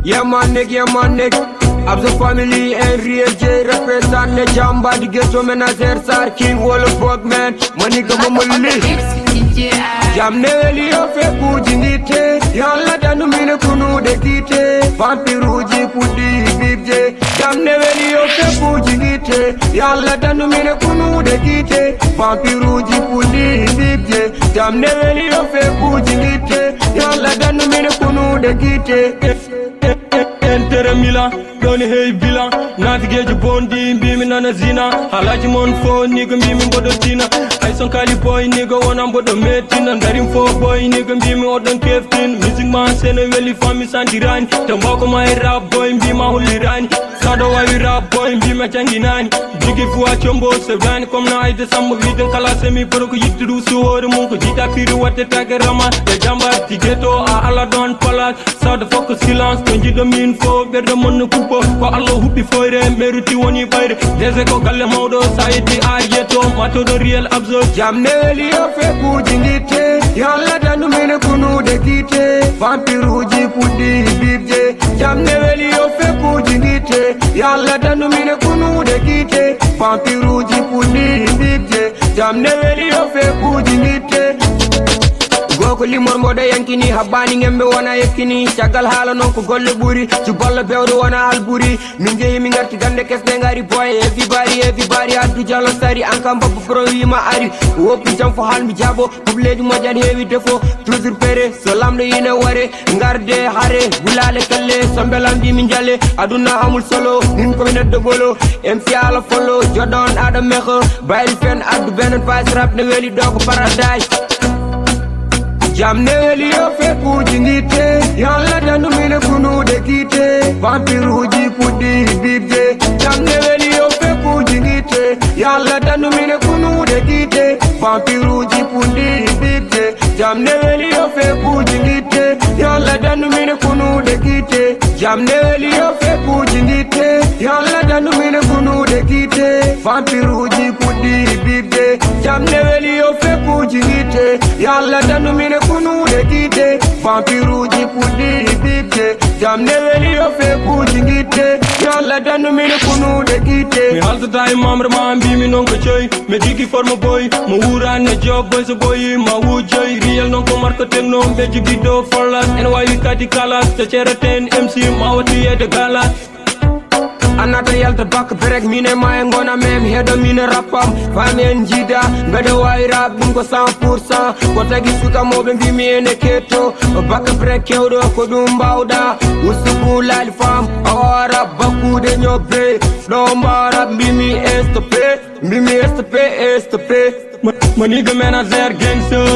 Yeah man nigga. Of the family and real J represent the jamba the ghetto manager sar king wall of man money go mamuli jam neveli o fe kujingite yalla danu mine kunu de kite vampiruji pudi bibje jam neveli o fe kujingite yalla danu mine kunu de kite vampiruji pudi bibje jam neveli o fe kujingite yalla danu mine kunu de kite Inter Milan, doni hey bilan Nati geji bondi, mbimi nana zina Halaji mon fo, nigga mbimi mbodo tina I son kali boy, nigga wana mbodo metina Ndarim fo boy, nigga mbimi odon keftin Music man sene weli fami sandirani Tambako my rap boy, mbima hulirani Sado wawi rap boy, mbima changinani Jigi fuwa chombo, sevani komna aide sambo viden Kala semi poro ko yittiru suhori munko Jita piri wate tage rama Ya jamba tigeto, a ala don palak Sado foko silence, konji domin fo Berdo mon kupo, ko allo hubbi foire Meruti woni bayre, dese ko galle mawdo Saiti arjeto, mato do real abso Jam neveli o fe kujingite Yalla danu mine kunu de kite Vampiruji pudi bibje Jam neveli o fe kujingite Yalla danu mine kunu de kite Vampiruji pudi bibje Jam neveli o fe kujingite Goko limor moda yankini habani ngembe wana yekini Chagal hala non ko golle buri ci bolla bewdo wana alburi min jeyi mi ngarti gande kesne ngari boy everybody addu jalo sari ankam babu pro wima ari wopi jam fo halmi jabo publiji mojan hewi defo toujours pere so lamdo ina ware ngarde hare bulale kalle sombelambi min jalle aduna amul solo nin ko neddo bolo MC ala follow jodon adam mekho bayri fen addu benen pass rap ne weli dogo paradise Jam neveli o fe kujingite Yalla danu mine kunu de kite Vampiruji pudi bibje Jam neveli o fe kujingite Yalla danu mine kunu de kite Vampiruji pudi bibje Jam neveli o fe kujingite Yalla danu mine kunu de kite Jam neveli o fe kujingite Yalla danu mine kunu de kite Vampiruji pudi bibje Jam neveli o fe kujingite Yalla danu mine kunu de kite Vampiruji pudi bibje Jam neveli o fe kujingite Yalla danu mine kunu de kite Mi halta tay mamra ma mbimi non ko choy Me digi forma boy Mo wura ne job boy so boy ma wujoy Real non ko marko tekno Beji bido forlas NY kati kalas Te cheraten MC ma wati de galas Anata yalta bak berek mine maye ngona mem hedo mine rapam fami en jida bede way rap dum ko 100% ko tagi suka mobe bi mine keto bak berek kewdo ko dum bawda usubu lal fam awara baku de nyobe do mara bimi estopé maniga manager gangster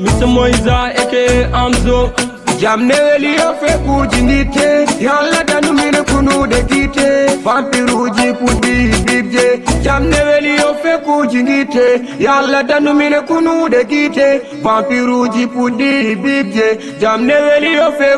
Mr. Moiza aka Amzo Jam neveli o fe kujingite Yalla danu mine kunu de kite Vampiruji pudi bibje Jam neveli o fe kujingite Yalla danu mine kunu de kite Vampiruji pudi bibje Jam neveli o fe